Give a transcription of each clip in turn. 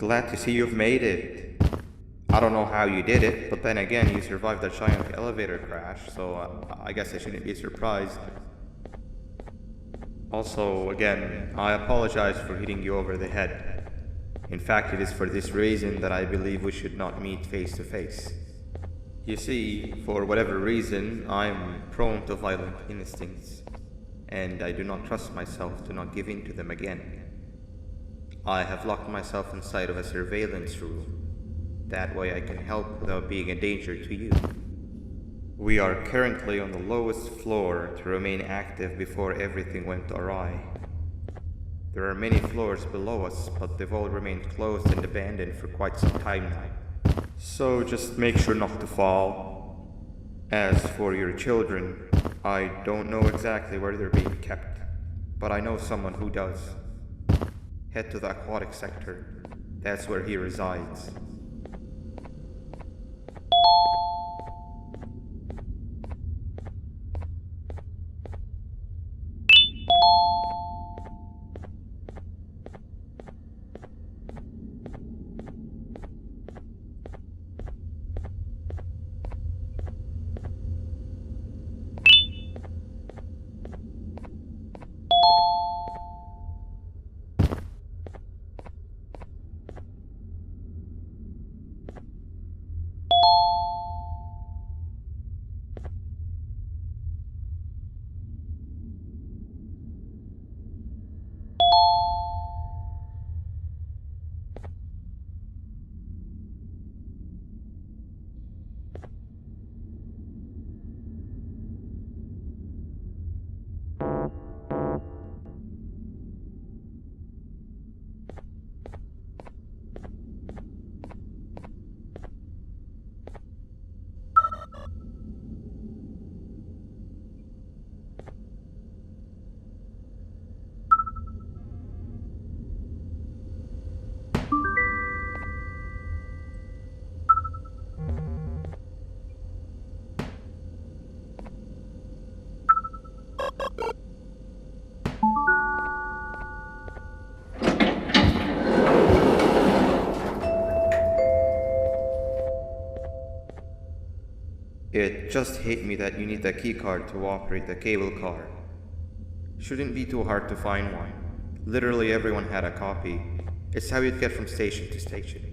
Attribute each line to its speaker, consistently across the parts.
Speaker 1: glad to see you've made it. I don't know how you did it, but then again, you survived a giant elevator crash, so I guess I shouldn't be surprised. Also, again, I apologize for hitting you over the head. In fact, it is for this reason that I believe we should not meet face to face. You see, for whatever reason, I'm prone to violent instincts, and I do not trust myself to not give in to them again. I have locked myself inside of a surveillance room. That way I can help without being a danger to you. We are currently on the lowest floor to remain active before everything went awry. There are many floors below us, but they've all remained closed and abandoned for quite some time now. So just make sure not to fall. As for your children, I don't know exactly where they're being kept, but I know someone who does. Head to the aquatic sector. That's where he resides. It just hit me that you need a keycard to operate the cable car. Shouldn't be too hard to find one. Literally everyone had a copy. It's how you'd get from station to station.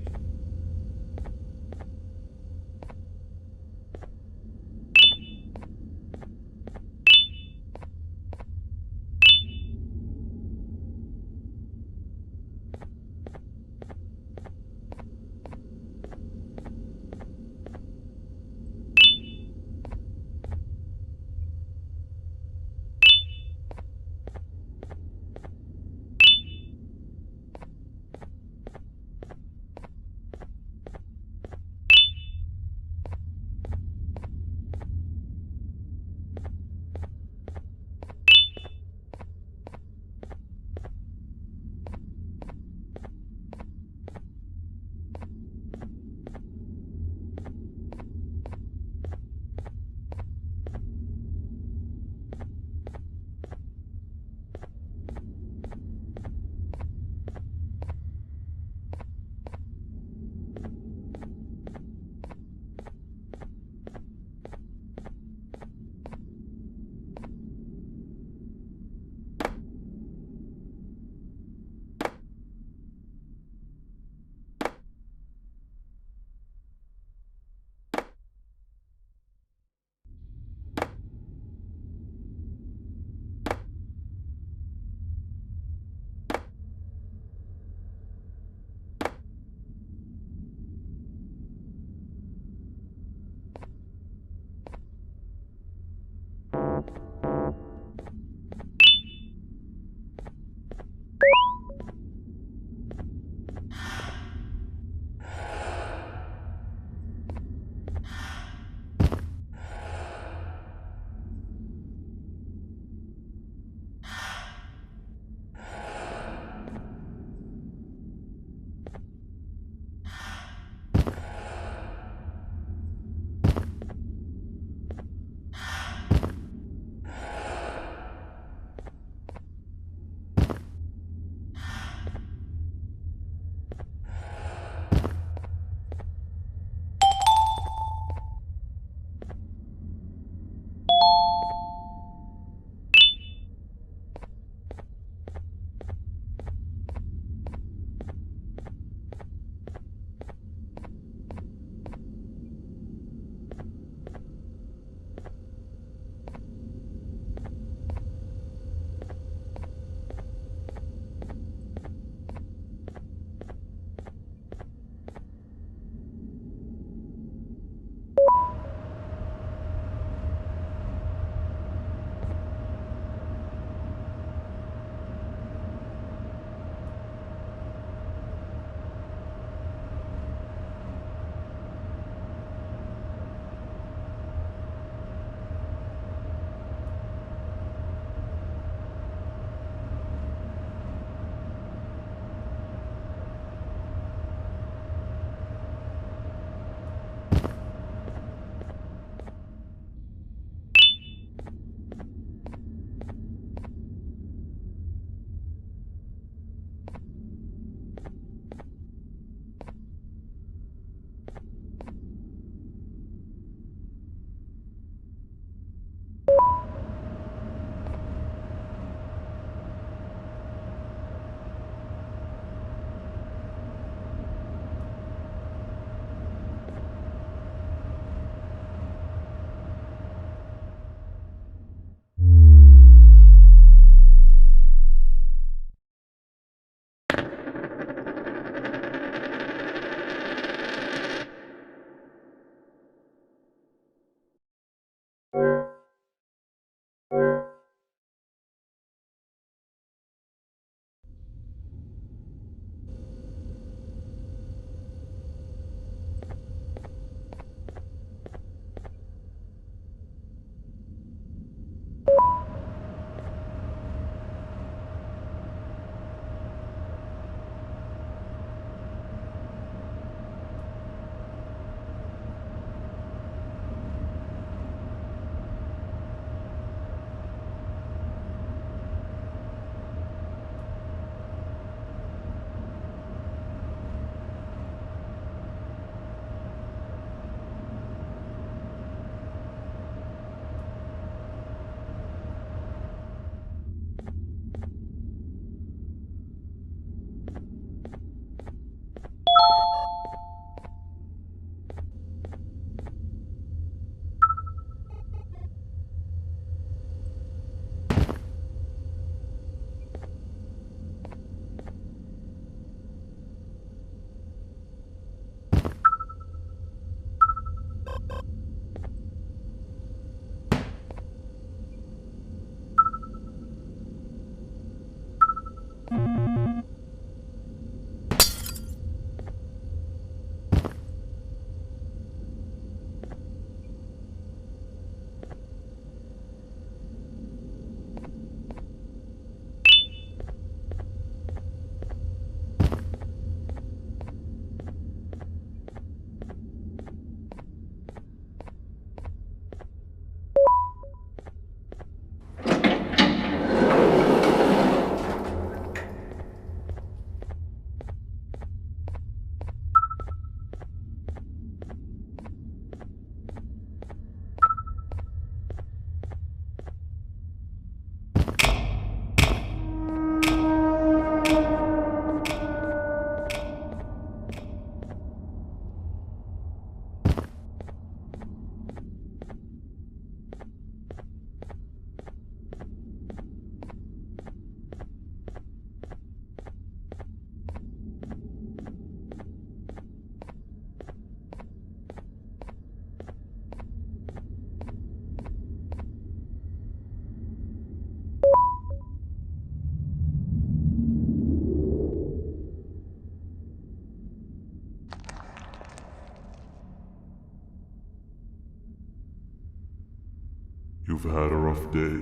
Speaker 2: You've had a rough day,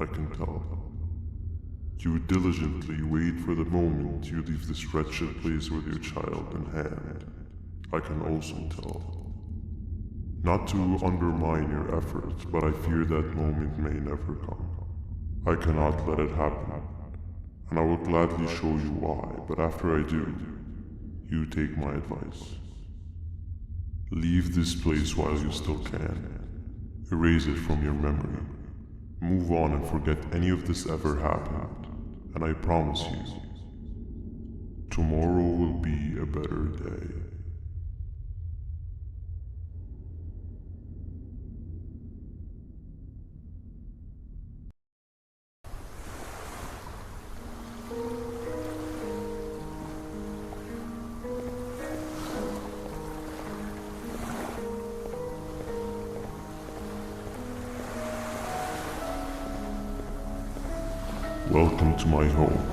Speaker 2: I can tell. You diligently wait for the moment you leave this wretched place with your child in hand. I can also tell. Not to undermine your efforts, but I fear that moment may never come. I cannot let it happen, and I will gladly show you why, but after I do, you take my advice. Leave this place while you still can. Erase it from your memory. Move on and forget any of this ever happened, and I promise you, tomorrow will be a better day. Welcome to my home.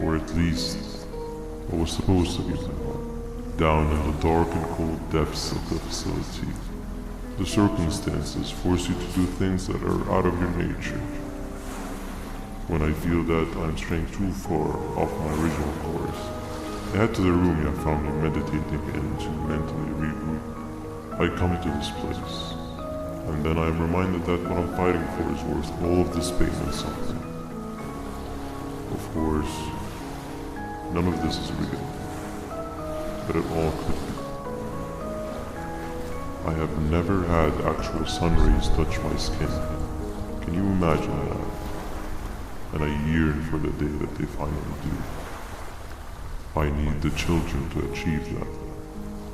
Speaker 2: Or at least, what was supposed to be my home. Down in the dark and cold depths of the facility, the circumstances force you to do things that are out of your nature. When I feel that I'm straying too far off my original course, I head to the room you found me meditating in to mentally regroup. I come to this place, and then I am reminded that what I'm fighting for is worth all of this pain and suffering. Of course, none of this is real, but it all could be. I have never had actual sun rays touch my skin. Can you imagine that? And I yearn for the day that they finally do. I need the children to achieve that,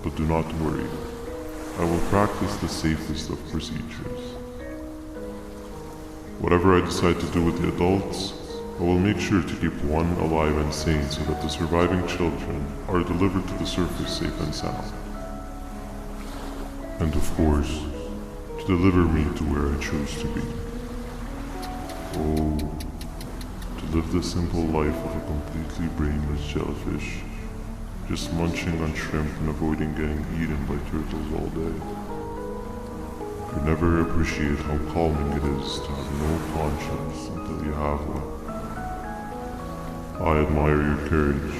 Speaker 2: but do not worry. I will practice the safest of procedures. Whatever I decide to do with the adults, I will make sure to keep one alive and sane so that the surviving children are delivered to the surface safe and sound. And of course, to deliver me to where I choose to be. Oh, to live the simple life of a completely brainless jellyfish, just munching on shrimp and avoiding getting eaten by turtles all day. You never appreciate how calming it is to have no conscience until you have one. I admire your courage,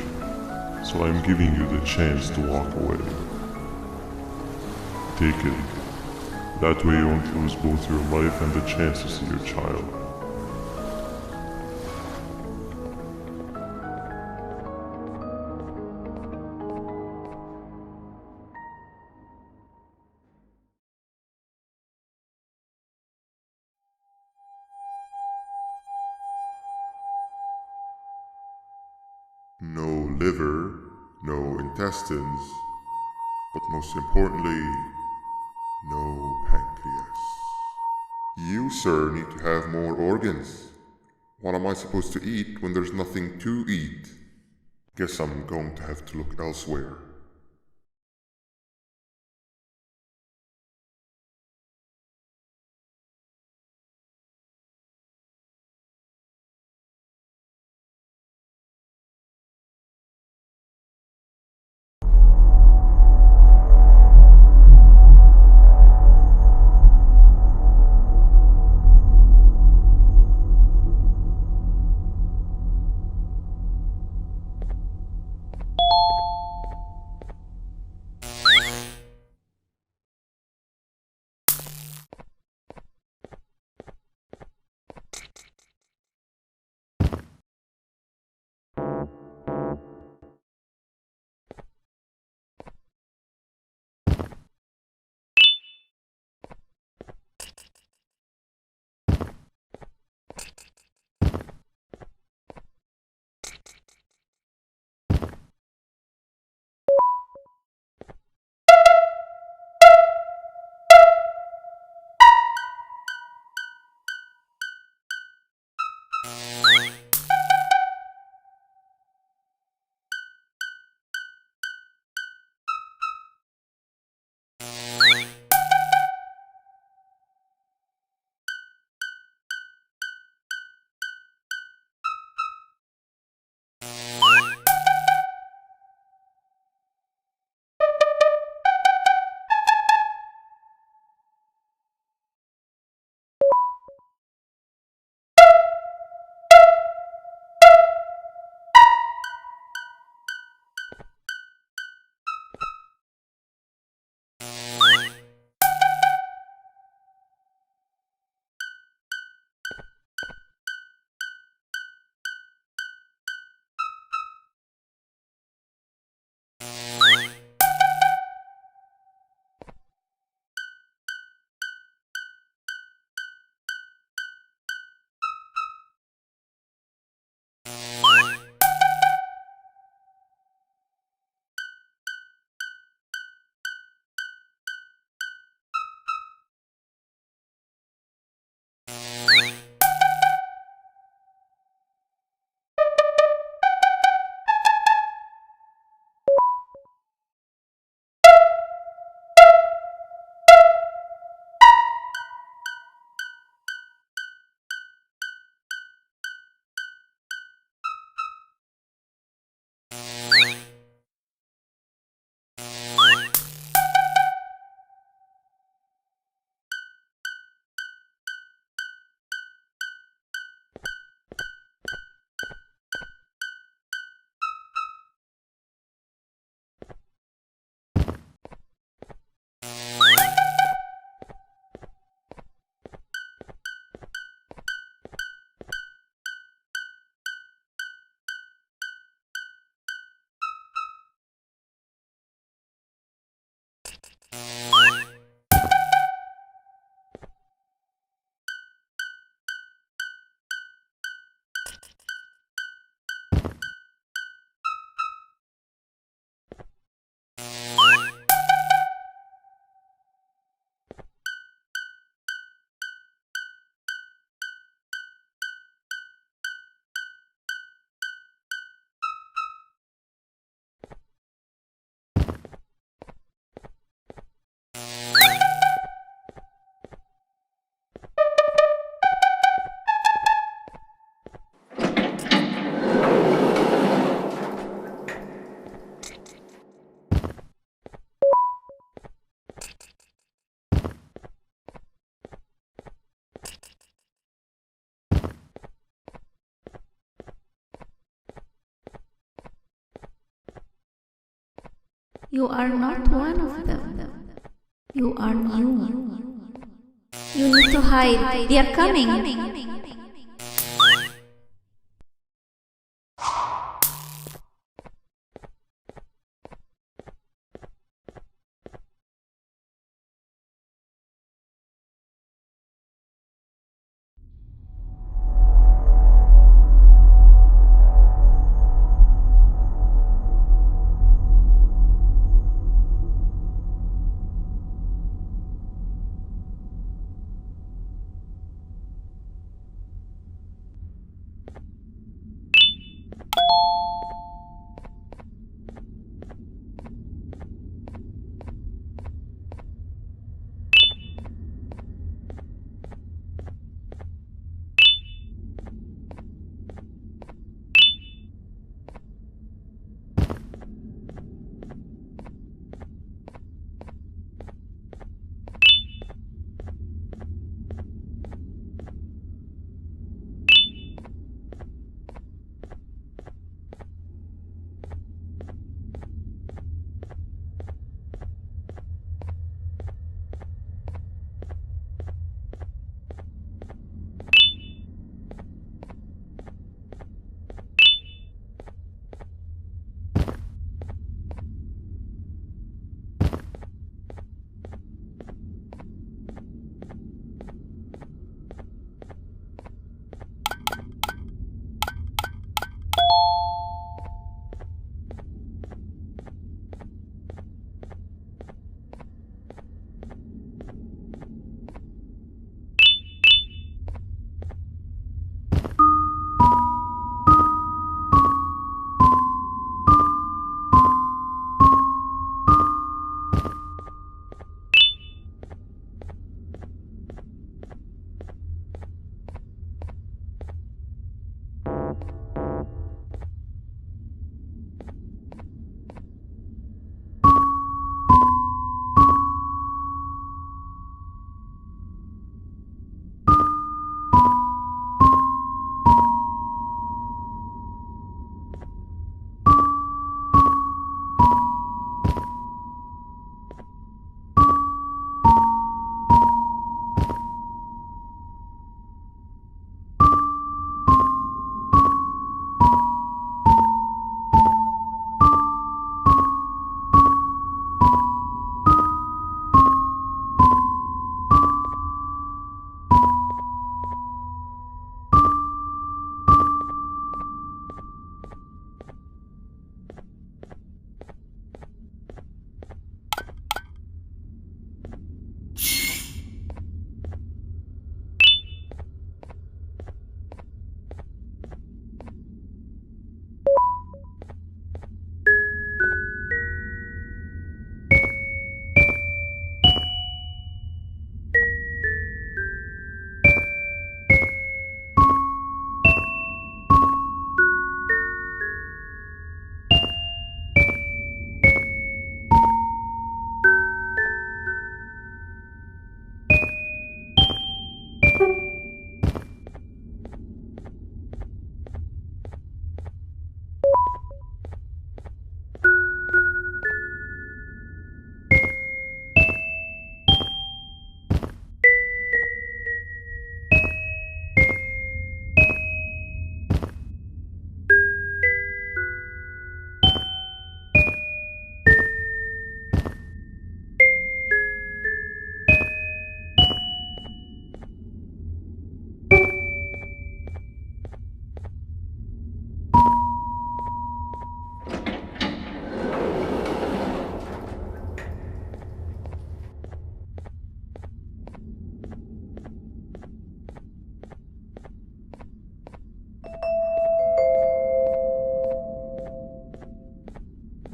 Speaker 2: so I am giving you the chance to walk away. Take it. That way you won't lose both your life and the chance to see your child.
Speaker 3: No liver, no intestines, but most importantly, no pancreas. You, sir, need to have more organs. What am I supposed to eat when there's nothing to eat? Guess I'm going to have to look elsewhere.
Speaker 4: You are not one of them. You are new. You need to hide. They are coming.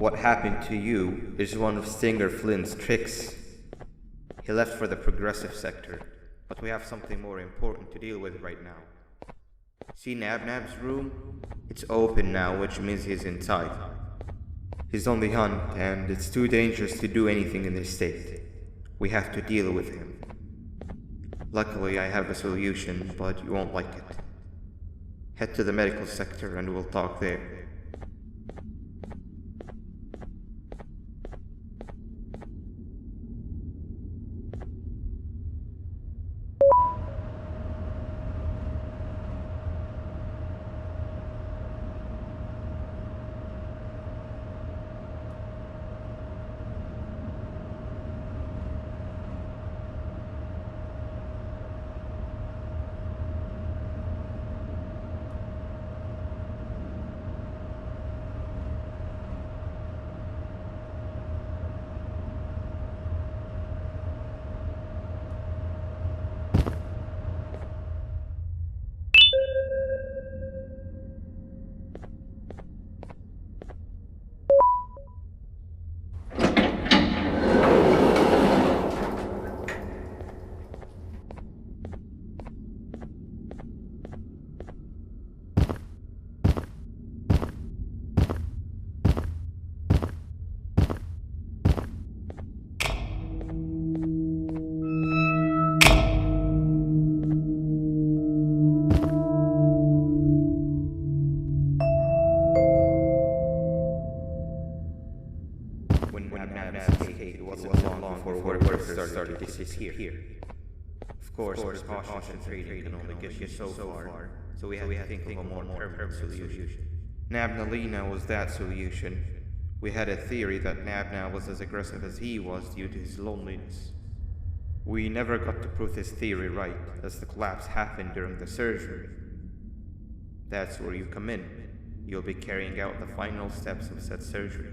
Speaker 1: What happened to you is one of Stinger Flynn's tricks. He left for the progressive sector, but we have something more important to deal with right now. See Nabnab's room? It's open now, which means he's inside. He's on the hunt, and it's too dangerous to do anything in this state. We have to deal with him. Luckily, I have a solution, but you won't like it. Head to the medical sector and we'll talk there. here. Of course, precautions and trading can only get you so far, so we had to think of a more permanent solution. Nabnalina was that solution. We had a theory that Nabna was as aggressive as he was due to his loneliness. We never got to prove this theory right, as the collapse happened during the surgery. That's where you come in. You'll be carrying out the final steps of said surgery.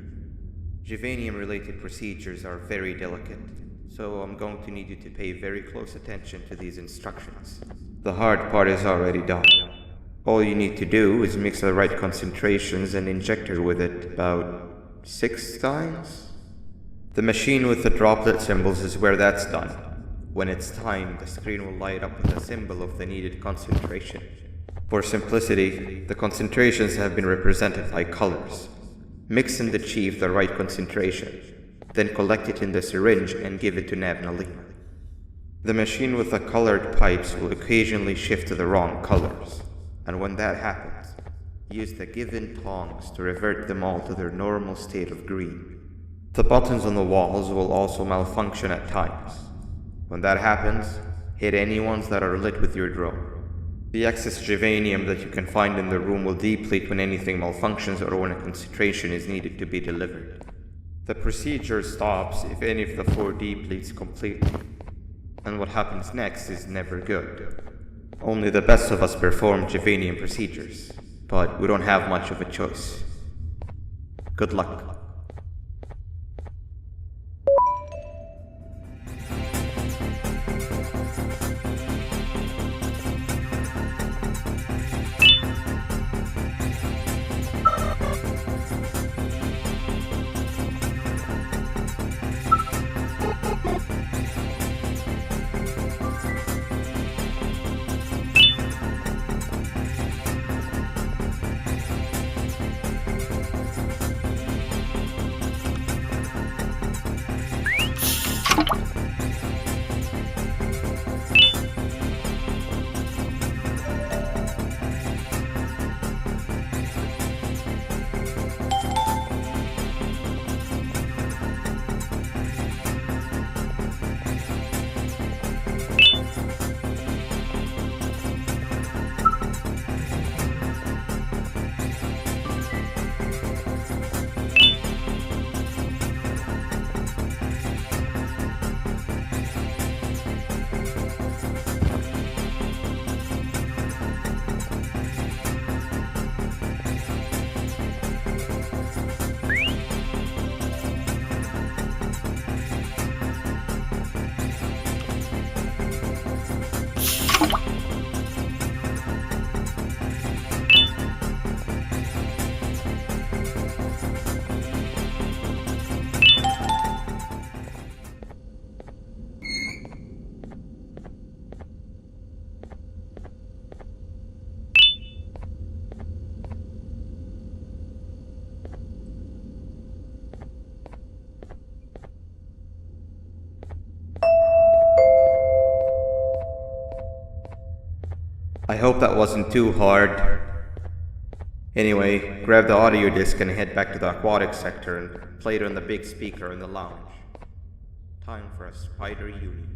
Speaker 1: Juvanium-related procedures are very delicate, so I'm going to need you to pay very close attention to these instructions. The hard part is already done. All you need to do is mix the right concentrations and inject her with it about 6 times? The machine with the droplet symbols is where that's done. When it's time, the screen will light up with a symbol of the needed concentration. For simplicity, the concentrations have been represented by colors. Mix and achieve the right concentration, then collect it in the syringe and give it to Nabnalina. The machine with the colored pipes will occasionally shift to the wrong colors, and when that happens, use the given tongs to revert them all to their normal state of green. The buttons on the walls will also malfunction at times. When that happens, hit any ones that are lit with your drone. The excess juvanium that you can find in the room will deplete when anything malfunctions or when a concentration is needed to be delivered. The procedure stops if any of the 4 depletes completely, and what happens next is never good. Only the best of us perform juvanium procedures, but we don't have much of a choice. Good luck. I hope that wasn't too hard. Anyway, grab the audio disc and head back to the aquatic sector and play it on the big speaker in the lounge. Time for a spider union.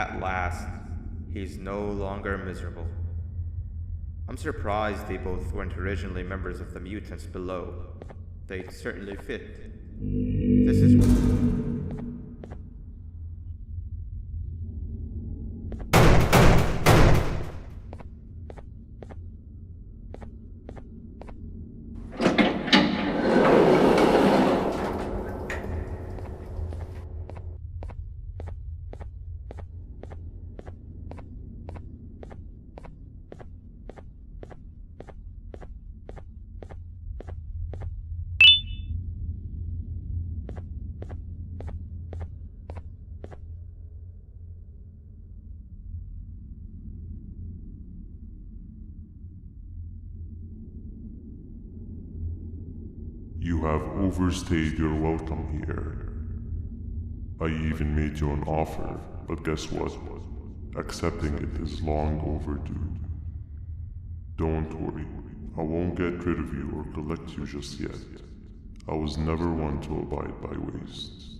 Speaker 1: At last, he's no longer miserable. I'm surprised they both weren't originally members of the mutants below. They'd certainly fit. This is...
Speaker 2: You have overstayed your welcome here. I even made you an offer, but guess what? Accepting it is long overdue. Don't worry, I won't get rid of you or collect you just yet. I was never one to abide by waste.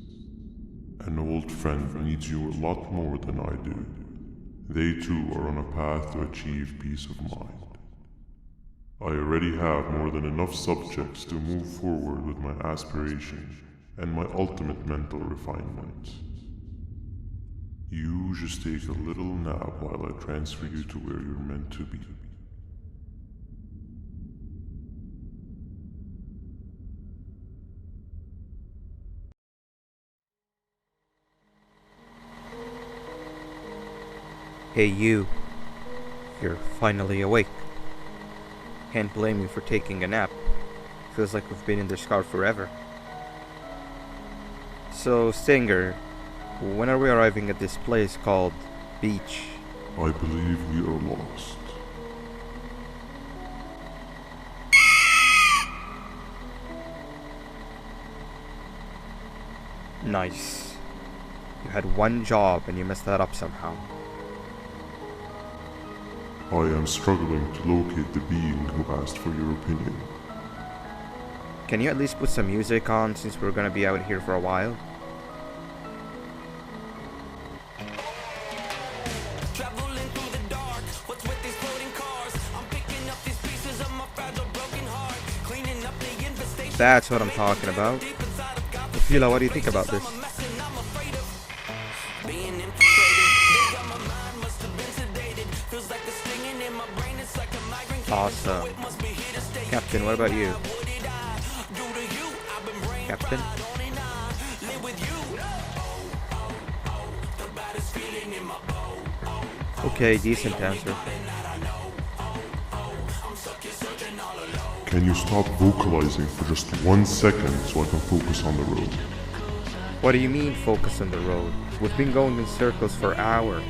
Speaker 2: An old friend needs you a lot more than I do. They too are on a path to achieve peace of mind. I already have more than enough subjects to move forward with my aspiration and my ultimate mental refinement. You just take a little nap while I transfer you to where you're meant to be.
Speaker 1: Hey you. You're finally awake. Can't blame you for taking a nap. Feels like we've been in this car forever. So, Stinger, when are we arriving at this place called Beach?
Speaker 2: I believe we are lost.
Speaker 1: Nice. You had one job and you messed that up somehow.
Speaker 2: I am struggling to locate the being who asked for your opinion.
Speaker 1: Can you at least put some music on since we're gonna be out here for a while?
Speaker 5: Traveling through the dark, what's with these floating cars? I'm picking up these pieces of my fragile broken heart, cleaning up the infestation.
Speaker 1: That's what I'm talking about. Fila, what do you think about this?
Speaker 5: Being infiltrated, they got my mind, must have been sedated. Feels like the stinging in my brain, it's like a migraine.
Speaker 1: Awesome.
Speaker 5: Must be here to stay.
Speaker 1: Captain, what about you?
Speaker 5: What did I do to you? I've been brain
Speaker 1: Captain?
Speaker 5: fried on and I live with you. The baddest feeling in my bow.
Speaker 1: Okay, decent answer.
Speaker 2: Can you stop vocalizing for just 1 second so I can focus on the road?
Speaker 1: What do you mean focus on the road? We've been going in circles for hours.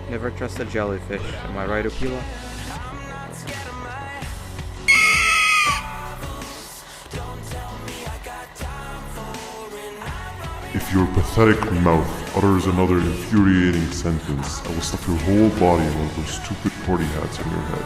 Speaker 1: Never trust a jellyfish, am I right, Okila?
Speaker 2: If your pathetic mouth utters another infuriating sentence, I will stuff your whole body in one of those stupid party hats on your head.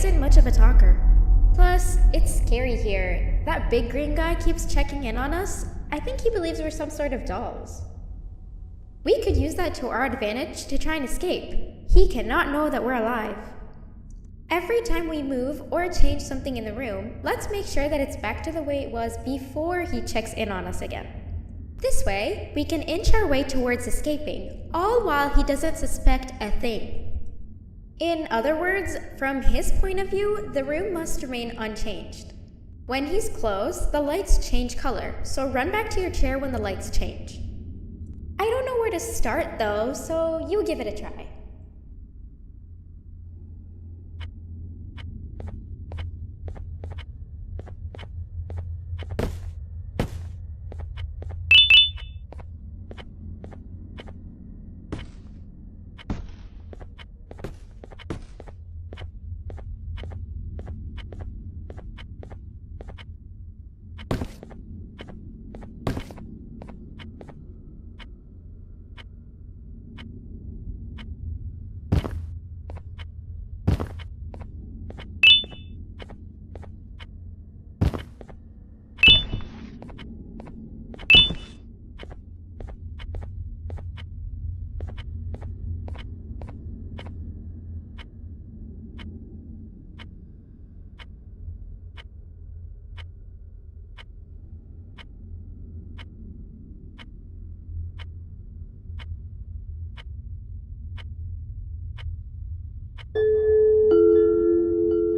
Speaker 6: isn't much of a talker. Plus, it's scary here. That big green guy keeps checking in on us. I think he believes we're some sort of dolls. We could use that to our advantage to try and escape. He cannot know that we're alive. Every time we move or change something in the room, let's make sure that it's back to the way it was before he checks in on us again. This way, we can inch our way towards escaping, all while he doesn't suspect a thing. In other words, from his point of view, the room must remain unchanged. When he's close, the lights change color, so run back to your chair when the lights change. I don't know where to start though, so you give it a try.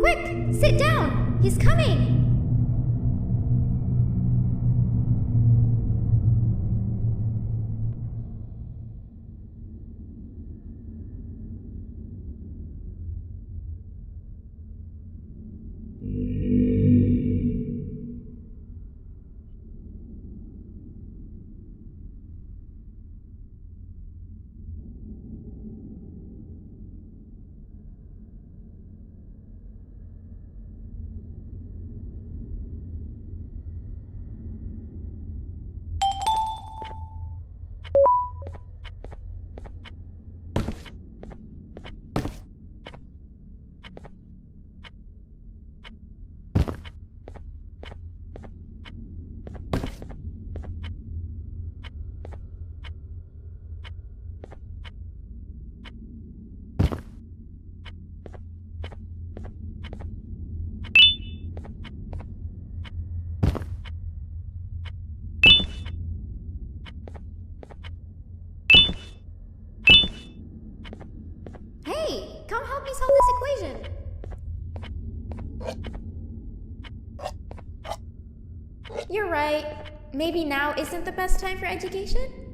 Speaker 6: Quick! Sit down! He's coming! Hey, come help me solve this equation. You're right. Maybe now isn't the best time for education?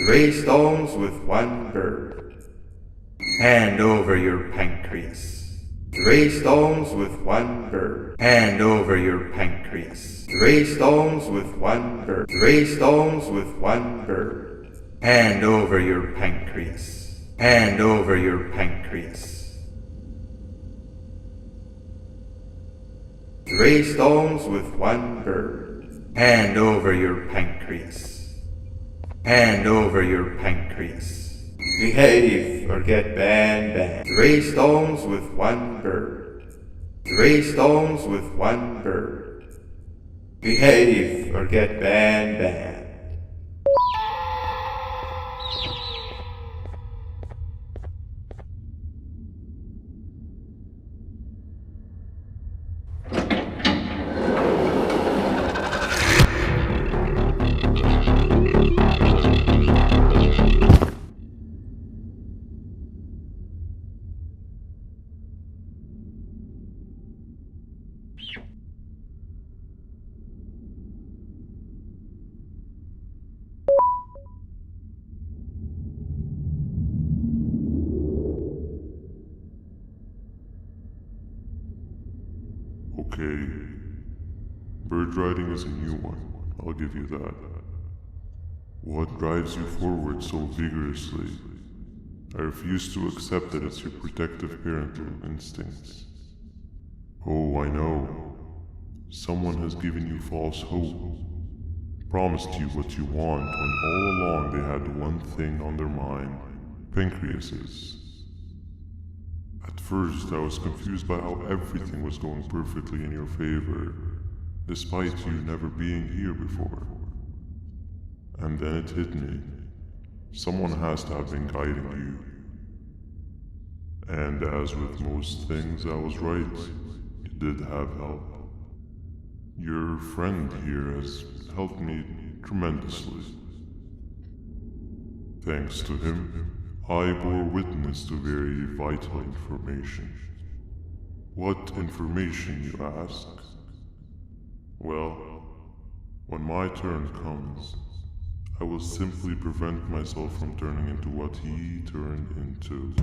Speaker 1: 3 stones with 1 bird. Hand over your pancreas. 3 stones with 1 bird. Hand over your pancreas. 3 stones with 1 bird. 3 stones with 1 bird. Hand over your pancreas. Hand over your pancreas. 3 stones with 1 bird. Hand over your pancreas. Hand over your pancreas. Behave or get banned. 3 stones with 1 bird. 3 stones with 1 bird. Behave or get banned.
Speaker 2: Okay. Bird riding is a new one, I'll give you that. What drives you forward so vigorously? I refuse to accept that it's your protective parental instincts. Oh, I know. Someone has given you false hope. Promised you what you want when all along they had one thing on their mind. Pancreases. At first, I was confused by how everything was going perfectly in your favor, despite you never being here before. And then it hit me. Someone has to have been guiding you. And as with most things, I was right. You did have help. Your friend here has helped me tremendously. Thanks to him, I bore witness to very vital information. What information, you ask? Well, when my turn comes, I will simply prevent myself from turning into what he turned into.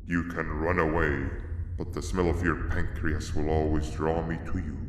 Speaker 3: You can run away, but the smell of your pancreas will always draw me to you.